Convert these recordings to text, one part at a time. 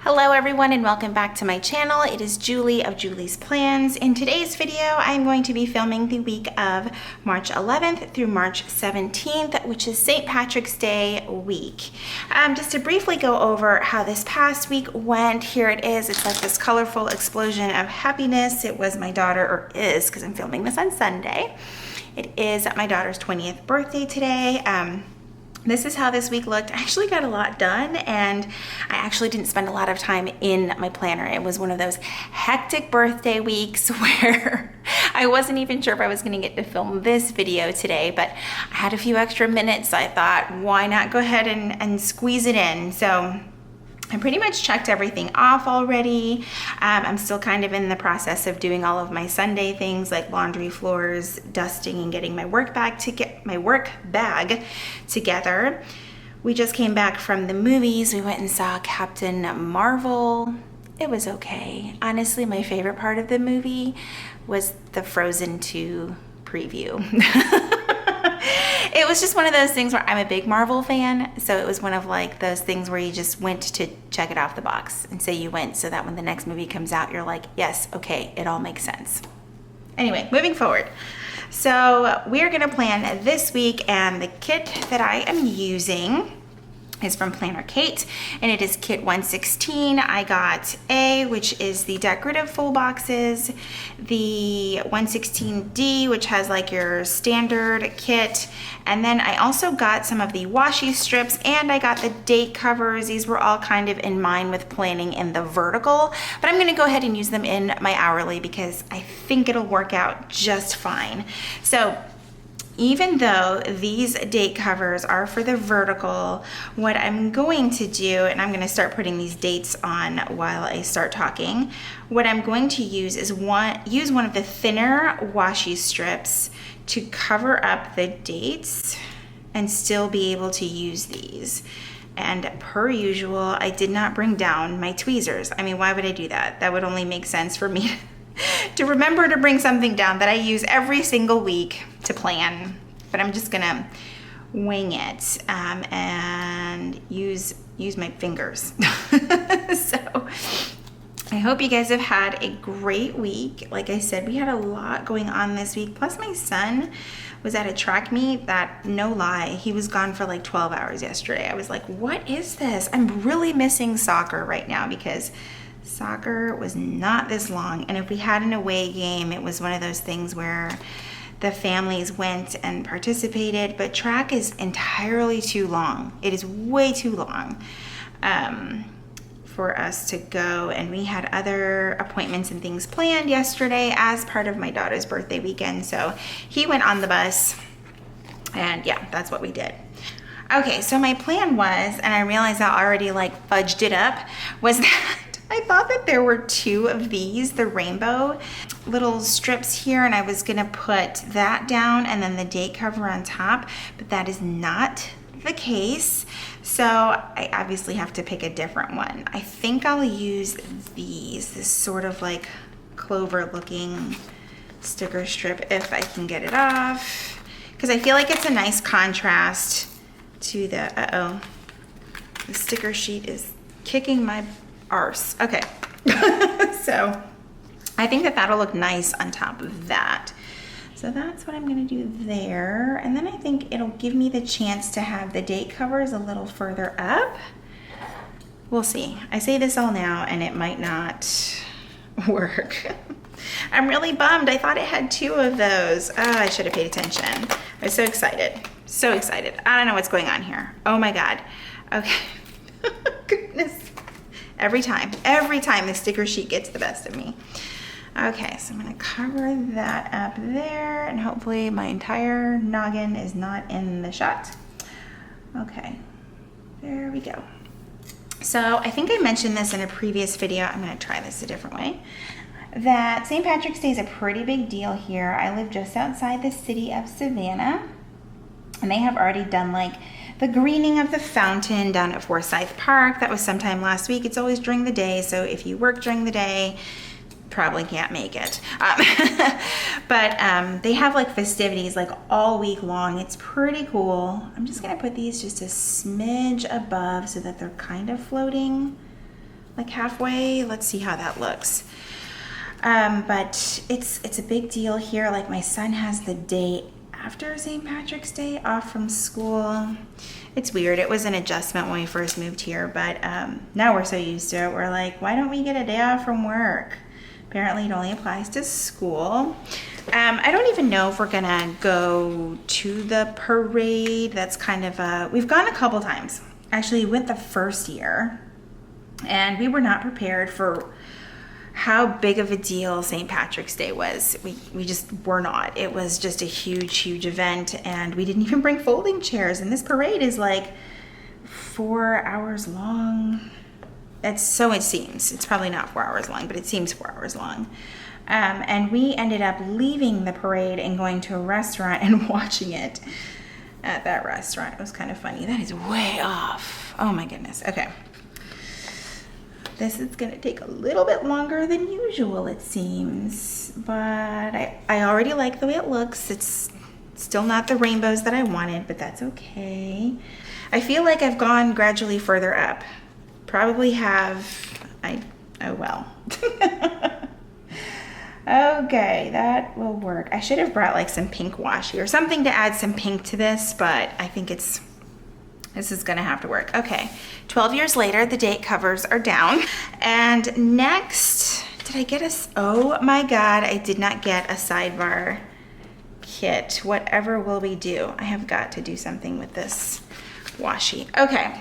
Hello everyone and welcome back to my channel. It is Julie of Julie's Plans. In today's video, I'm going to be filming the week of March 11th through March 17th, which is St. Patrick's Day week. Just to briefly go over how this past week went, here it is. It's like this colorful explosion of happiness. It was my daughter, or is, because I'm filming this on Sunday. It is my daughter's 20th birthday today. This is how this week looked. I actually got a lot done and I actually didn't spend a lot of time in my planner. It was one of those hectic birthday weeks where I wasn't even sure if I was gonna get to film this video today, but I had a few extra minutes. So I thought, why not go ahead and squeeze it in? So I pretty much checked everything off already. I'm still kind of in the process of doing all of my Sunday things like laundry, floors, dusting, and getting my work bag together. We just came back from the movies. We went and saw Captain Marvel. It was okay. Honestly, my favorite part of the movie was the Frozen 2 preview. It was just one of those things where I'm a big Marvel fan, so it was one of like those things where you just went to check it off the box and say you went so that when the next movie comes out, you're like, yes, okay, it all makes sense. Anyway, moving forward. So we're gonna plan this week, and the kit that I am using is from Planner Kate, and it is kit 116. I got A, which is the decorative full boxes, the 116D, which has like your standard kit, and then I also got some of the washi strips, and I got the date covers. These were all kind of in mind with planning in the vertical, but I'm gonna go ahead and use them in my hourly because I think it'll work out just fine. So even though these date covers are for the vertical, what I'm going to do, and I'm going to start putting these dates on while I start talking, what I'm going to use is use one of the thinner washi strips to cover up the dates and still be able to use these. And per usual, I did not bring down my tweezers. I mean, why would I do that? That would only make sense for me to remember to bring something down that I use every single week to plan, but I'm just gonna wing it and use my fingers. So I hope you guys have had a great week. Like I said, we had a lot going on this week. Plus my son was at a track meet that, no lie, he was gone for like 12 hours yesterday. I was like, what is this? I'm really missing soccer right now because soccer was not this long, and if we had an away game, it was one of those things where the families went and participated, but track is entirely too long. It is way too long for us to go, and we had other appointments and things planned yesterday as part of my daughter's birthday weekend, so he went on the bus, and yeah, that's what we did. Okay, so my plan was, and I realized I already like fudged it up, was that I thought that there were two of these, the rainbow little strips here, and I was gonna put that down and then the date cover on top, but that is not the case. So I obviously have to pick a different one. I think I'll use this sort of like clover looking sticker strip if I can get it off, because I feel like it's a nice contrast to the, the sticker sheet is kicking my arse. Okay, so I think that that'll look nice on top of that. So that's what I'm gonna do there. And then I think it'll give me the chance to have the date covers a little further up. We'll see. I say this all now and it might not work. I'm really bummed. I thought it had two of those. Oh, I should have paid attention. I was so excited. So excited. I don't know what's going on here. Oh my God. Okay. Goodness. Every time the sticker sheet gets the best of me. Okay, so I'm gonna cover that up there, and hopefully my entire noggin is not in the shot. Okay, there we go. So I think I mentioned this in a previous video. I'm gonna try this a different way. That St. Patrick's Day is a pretty big deal here. I live just outside the city of Savannah, and they have already done like the greening of the fountain down at Forsyth Park. That was sometime last week. It's always during the day, so if you work during the day, probably can't make it. But they have like festivities like all week long. It's pretty cool. I'm just gonna put these just a smidge above so that they're kind of floating like halfway. Let's see how that looks. But it's a big deal here. Like my son has the day after St. Patrick's Day off from school. It's weird. It was an adjustment when we first moved here, but now we're so used to it. We're like, why don't we get a day off from work? Apparently it only applies to school. I don't even know if we're gonna go to the parade. That's kind of we've gone a couple times. Actually, we went the first year and we were not prepared for how big of a deal St. Patrick's Day was. We just were not. It was just a huge event, and we didn't even bring folding chairs, and this parade is like 4 hours long. So it seems. It's probably not 4 hours long, but it seems 4 hours long. And we ended up leaving the parade and going to a restaurant and watching it at that restaurant. It was kind of funny. That is way off. Oh my goodness. Okay. This is gonna take a little bit longer than usual, it seems, but I already like the way it looks. It's still not the rainbows that I wanted, but that's okay. I feel like I've gone gradually further up. Probably have, oh well. Okay, that will work. I should have brought like some pink washi or something to add some pink to this, but I think this is gonna have to work. Okay, 12 years later, the date covers are down. And next, did I get oh my God, I did not get a sidebar kit. Whatever will we do? I have got to do something with this washi. Okay,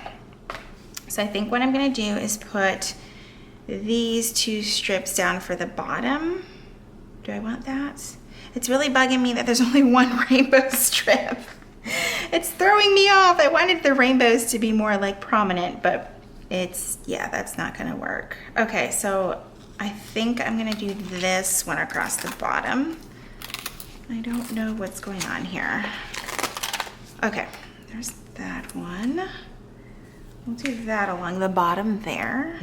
so I think what I'm gonna do is put these 2 strips down for the bottom. Do I want that? It's really bugging me that there's only 1 rainbow strip. It's throwing me off. I wanted the rainbows to be more like prominent, but yeah, that's not gonna work. Okay, so I think I'm gonna do this one across the bottom. I don't know what's going on here. Okay, there's that one. We'll do that along the bottom there.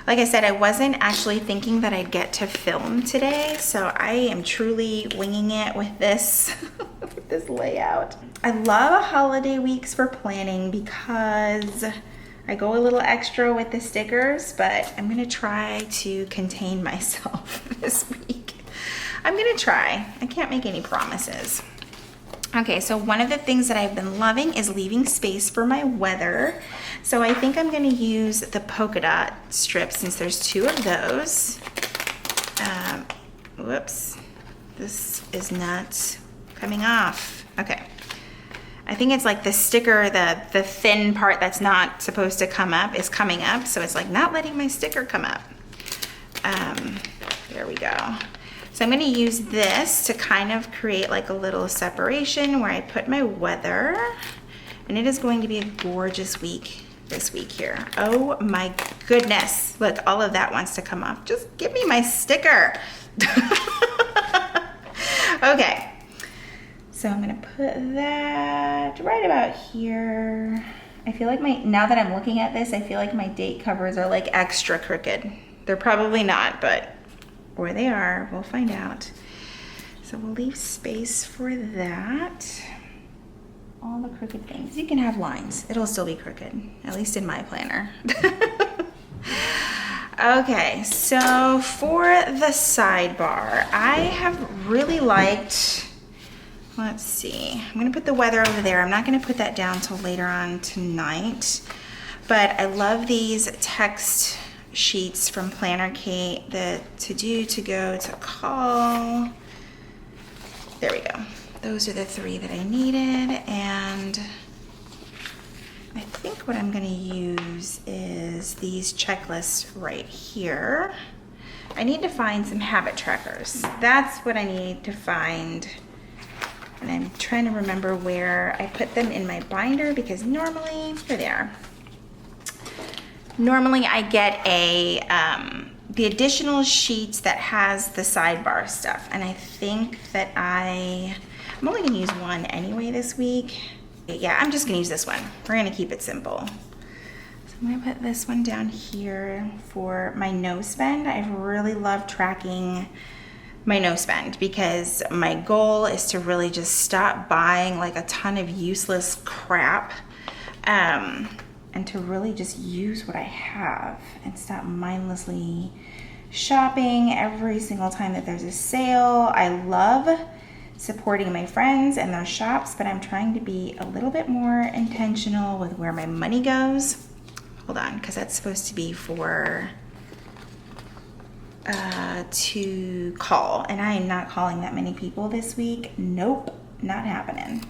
Like I said, I wasn't actually thinking that I'd get to film today, so I am truly winging it with this, with this layout. I love holiday weeks for planning because I go a little extra with the stickers, but I'm gonna try to contain myself this week. I'm gonna try. I can't make any promises. Okay, so one of the things that I've been loving is leaving space for my weather. So I think I'm gonna use the polka dot strips since there's 2 of those. Whoops, this is not coming off. Okay, I think it's like the sticker, the thin part that's not supposed to come up is coming up. So it's like not letting my sticker come up. There we go. So I'm gonna use this to kind of create like a little separation where I put my weather, and it is going to be a gorgeous week this week here. Oh my goodness. Look, all of that wants to come off. Just give me my sticker. Okay, so I'm gonna put that right about here. I feel like now that I'm looking at this, I feel like my date covers are like extra crooked. They're probably not, but where they are, we'll find out. So we'll leave space for that. All the crooked things. You can have lines. It'll still be crooked, at least in my planner. Okay, so for the sidebar, I have really liked, let's see, I'm gonna put the weather over there. I'm not gonna put that down till later on tonight, but I love these text sheets from Planner Kate, the to do, to go, to call. There we go. Those are the 3 that I needed, and I think what I'm gonna use is these checklists right here. I need to find some habit trackers. That's what I need to find. And I'm trying to remember where I put them in my binder because normally, here they are. Normally I get the additional sheets that has the sidebar stuff. And I think that I'm only gonna use one anyway this week. Yeah, I'm just gonna use this one. We're gonna keep it simple. So I'm gonna put this one down here for my no spend. I really love tracking my no spend because my goal is to really just stop buying like a ton of useless crap. And and to really just use what I have and stop mindlessly shopping every single time that there's a sale. I love supporting my friends and their shops, but I'm trying to be a little bit more intentional with where my money goes. Hold on, because that's supposed to be for to call, and I am not calling that many people this week. Nope, not happening.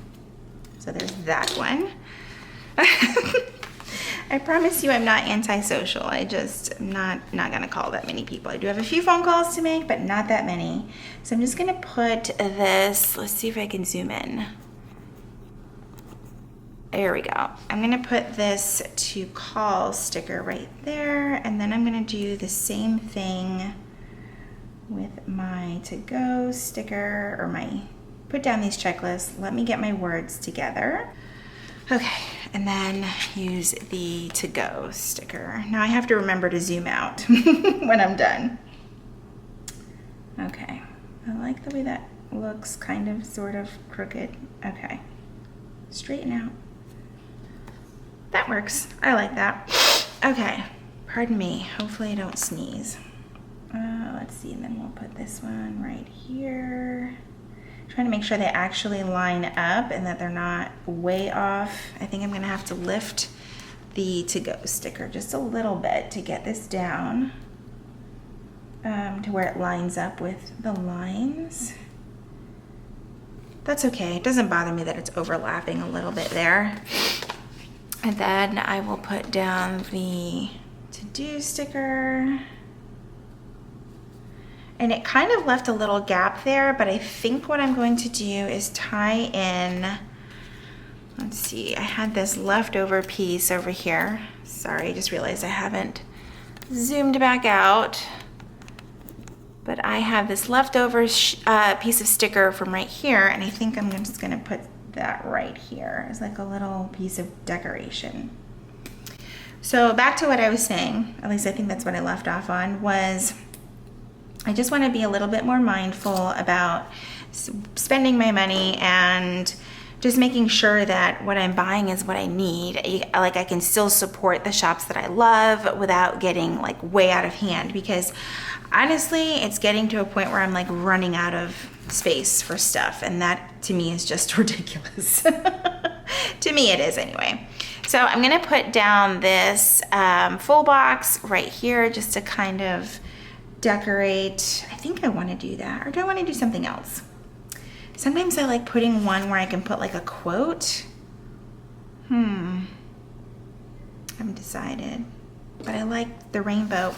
So there's that one. I promise you I'm not antisocial. I just am not gonna call that many people. I do have a few phone calls to make, but not that many. So I'm just gonna put this, let's see if I can zoom in. There we go. I'm gonna put this to call sticker right there, and then I'm gonna do the same thing with my to go sticker, or my put down these checklists. Let me get my words together. Okay, and then use the to go sticker. Now I have to remember to zoom out when I'm done. Okay, I like the way that looks, kind of, sort of crooked. Okay, straighten out. That works, I like that. Okay, pardon me, hopefully I don't sneeze. Let's see, and then we'll put this one right here. Trying to make sure they actually line up and that they're not way off. I think I'm gonna have to lift the to go sticker just a little bit to get this down to where it lines up with the lines. That's okay, it doesn't bother me that it's overlapping a little bit there. And then I will put down the to do sticker. And it kind of left a little gap there, but I think what I'm going to do is tie in, let's see, I had this leftover piece over here. Sorry, I just realized I haven't zoomed back out. But I have this leftover piece of sticker from right here, and I think I'm just gonna put that right here as like a little piece of decoration. So back to what I was saying, at least I think that's what I left off on, was I just want to be a little bit more mindful about spending my money and just making sure that what I'm buying is what I need. Like I can still support the shops that I love without getting like way out of hand, because honestly, it's getting to a point where I'm like running out of space for stuff, and that to me is just ridiculous. To me it is anyway. So I'm gonna put down this full box right here just to kind of decorate. I think I want to do that, or do I want to do something else? Sometimes I like putting one where I can put like a quote. I haven't decided, but I like the rainbow.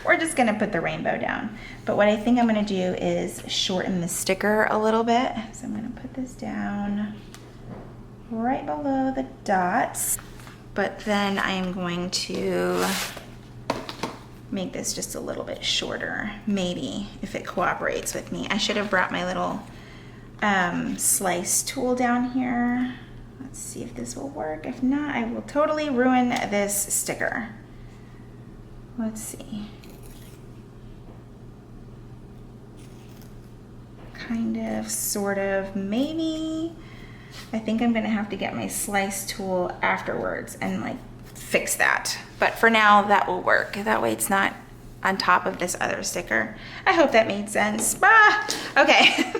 We're just gonna put the rainbow down. But what I think I'm gonna do is shorten the sticker a little bit. So I'm gonna put this down right below the dots, but then I am going to make this just a little bit shorter, maybe, if it cooperates with me. I should have brought my little slice tool down here. Let's see if this will work. If not, I will totally ruin this sticker. Let's see. Kind of, sort of, maybe. I think I'm gonna have to get my slice tool afterwards and like fix that. But for now, that will work. That way it's not on top of this other sticker. I hope that made sense. Okay.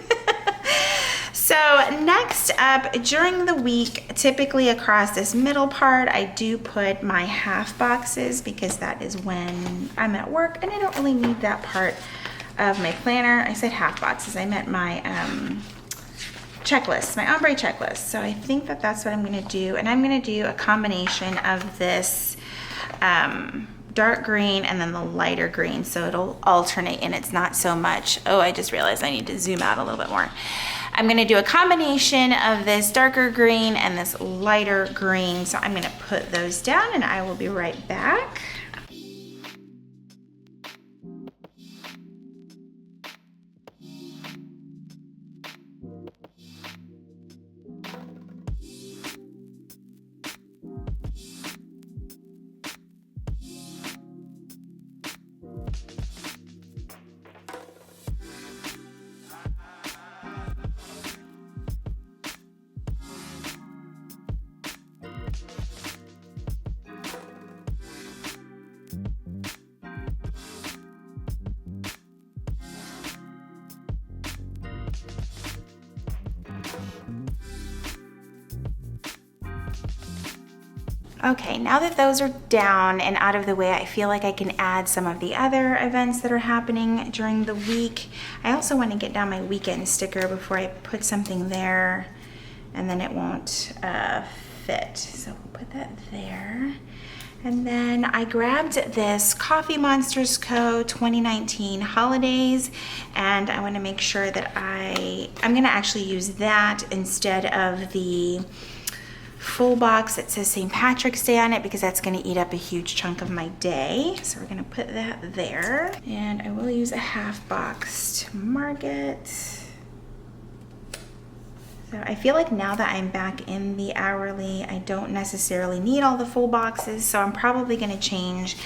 So next up, during the week, typically across this middle part, I do put my half boxes, because that is when I'm at work and I don't really need that part of my planner. I said half boxes, I meant my checklist, my ombre checklist. So I think that that's what I'm gonna do. And I'm gonna do a combination of this dark green and then the lighter green, so it'll alternate and it's not so much, oh, I just realized I need to zoom out a little bit more. I'm gonna do a combination of this darker green and this lighter green. So I'm gonna put those down and I will be right back. Okay, now that those are down and out of the way, I feel like I can add some of the other events that are happening during the week. I also want to get down my weekend sticker before I put something there, and then it won't fit. So we'll put that there. And then I grabbed this Coffee Monsters Co. 2019 holidays, and I want to make sure that I'm going to actually use that instead of the full box that says St. Patrick's Day on it, because that's going to eat up a huge chunk of my day. So we're going to put that there, and I will use a half box to mark it. So I feel like now that I'm back in the hourly, I don't necessarily need all the full boxes, so I'm probably going to change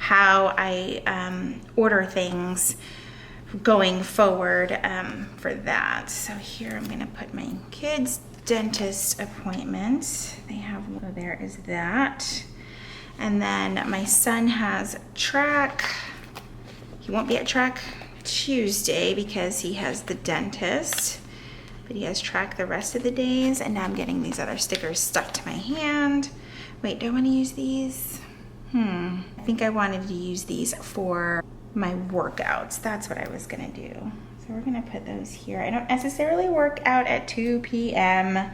how I order things going forward for that. So here I'm going to put my kids' dentist appointment. They have, so there is that. And then my son has track. He won't be at track Tuesday because he has the dentist, but he has track the rest of the days. And now I'm getting these other stickers stuck to my hand. Wait, do I want to use these? I think I wanted to use these for my workouts. That's what I was gonna do. So we're gonna put those here. I don't necessarily work out at 2 p.m.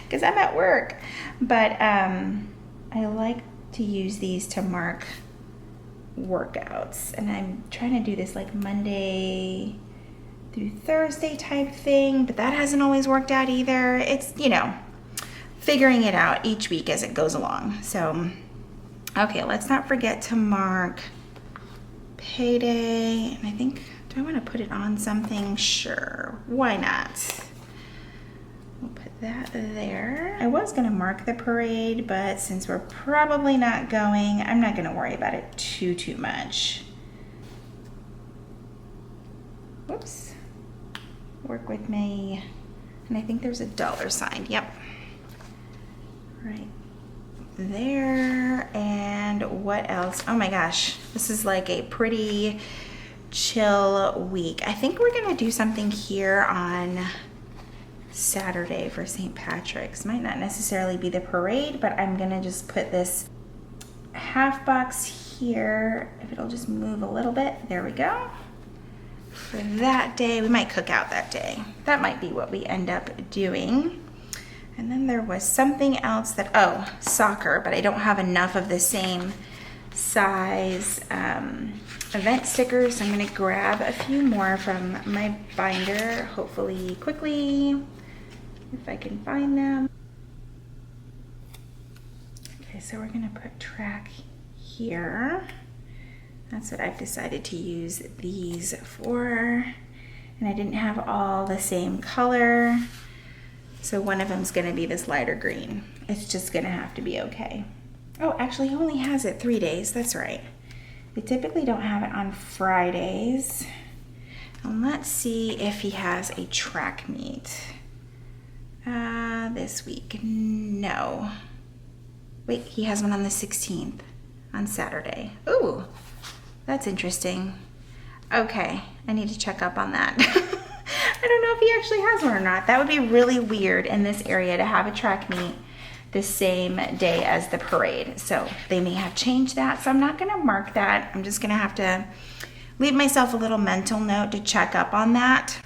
Because I'm at work. But I like to use these to mark workouts. And I'm trying to do this like Monday through Thursday type thing, but that hasn't always worked out either. It's, you know, figuring it out each week as it goes along. So, okay, let's not forget to mark payday. And I think, do I want to put it on something? Sure, why not? We'll put that there. I was going to mark the parade, but since we're probably not going, I'm not going to worry about it too much. Whoops. Work with me. And I think there's a dollar sign. Yep. Right there. And what else? Oh my gosh, this is like a pretty chill week. I think we're gonna do something here on Saturday for St. Patrick's. Might not necessarily be the parade, but I'm gonna just put this half box here. If it'll just move a little bit, there we go. For that day, we might cook out that day. That might be what we end up doing. And then there was something else that, oh, soccer, but I don't have enough of the same size event stickers. So I'm gonna grab a few more from my binder, hopefully quickly, if I can find them. Okay, so we're gonna put track here. That's what I've decided to use these for. And I didn't have all the same color. So one of them's gonna be this lighter green. It's just gonna have to be okay. Oh, actually he only has it 3 days, that's right. They typically don't have it on Fridays. And let's see if he has a track meet. This week, no. Wait, he has one on the 16th, on Saturday. Ooh, that's interesting. Okay, I need to check up on that. I don't know if he actually has one or not. That would be really weird in this area to have a track meet the same day as the parade. So they may have changed that. So I'm not gonna mark that. I'm just gonna have to leave myself a little mental note to check up on that.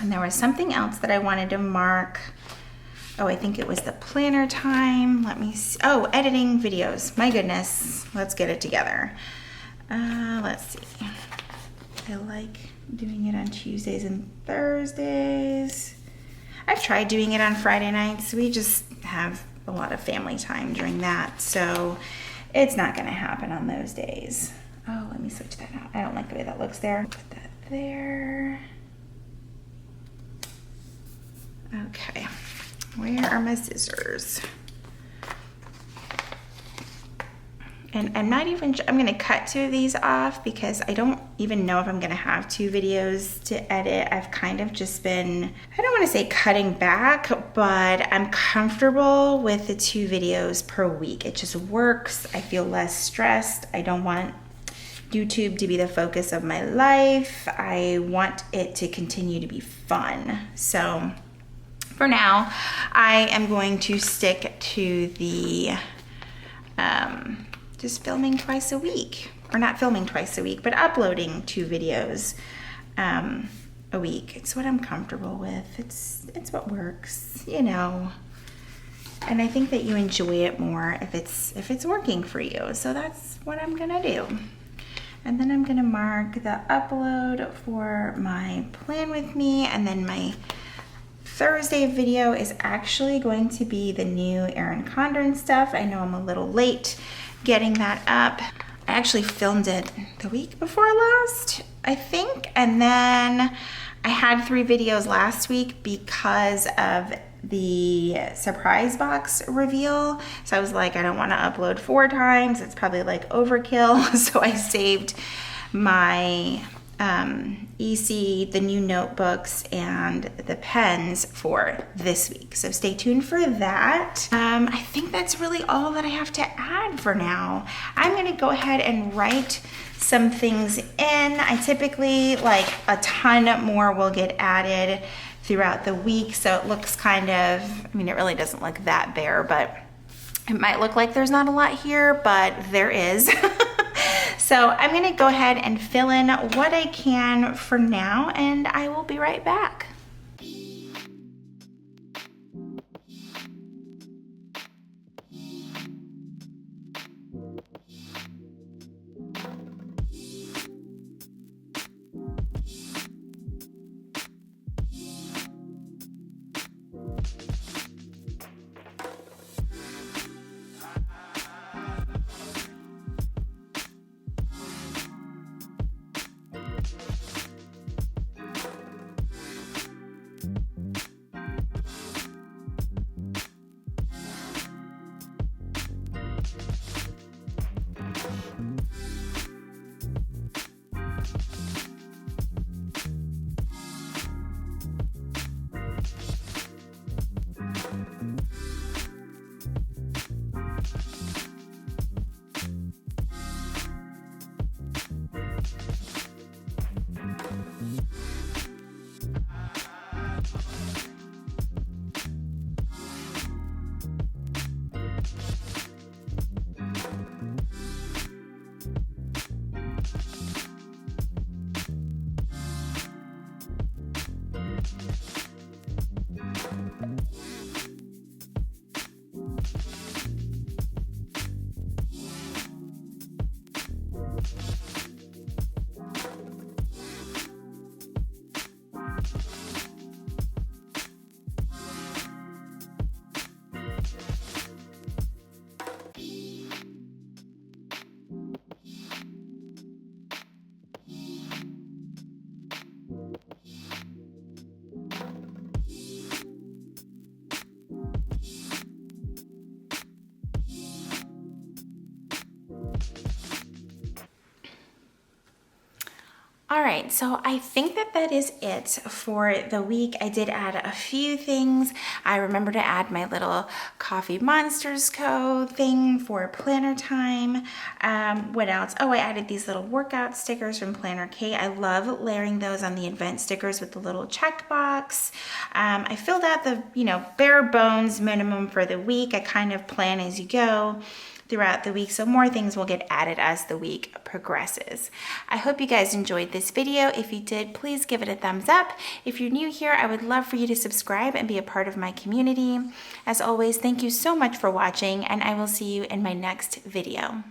And there was something else that I wanted to mark. Oh, I think it was the planner time. Let me see. Oh, editing videos. My goodness, let's get it together. Let's see. I like doing it on Tuesdays and Thursdays. I've tried doing it on Friday nights. We just have a lot of family time during that, so it's not gonna happen on those days. Oh, let me switch that out. I don't like the way that looks there. Put that there. Okay, where are my scissors? And I'm not even, I'm gonna cut 2 of these off because I don't even know if I'm gonna have 2 videos to edit. I've kind of just been, I don't wanna say cutting back, but I'm comfortable with the 2 videos per week. It just works. I feel less stressed. I don't want YouTube to be the focus of my life. I want it to continue to be fun. So For now, I am going to stick to the just filming twice a week. Or not filming twice a week, but uploading 2 videos a week. It's what I'm comfortable with. It's what works, you know. And I think that you enjoy it more if it's working for you. So that's what I'm gonna do. And then I'm gonna mark the upload for my plan with me, and then my Thursday video is actually going to be the new Erin Condren stuff. I know I'm a little late getting that up. I actually filmed it the week before last, I think. And then I had 3 videos last week because of the surprise box reveal. So I was like, I don't want to upload 4 times. It's probably like overkill. So I saved my EC, the new notebooks, and the pens for this week. So stay tuned for that. I think that's really all that I have to add for now. I'm gonna go ahead and write some things in. I typically, like, a ton more will get added throughout the week, so it looks kind of, I mean, it really doesn't look that bare, but it might look like there's not a lot here, but there is. So I'm gonna go ahead and fill in what I can for now, and I will be right back. All right, so I think that is it for the week. I did add a few things. I remember to add my little Coffee Monsters Co. thing for planner time. What else? Oh, I added these little workout stickers from Planner Kate. I love layering those on the event stickers with the little checkbox. I filled out the, bare bones minimum for the week. I kind of plan as you go throughout the week, so more things will get added as the week progresses. I hope you guys enjoyed this video. If you did, please give it a thumbs up. If you're new here, I would love for you to subscribe and be a part of my community. As always, thank you so much for watching, and I will see you in my next video.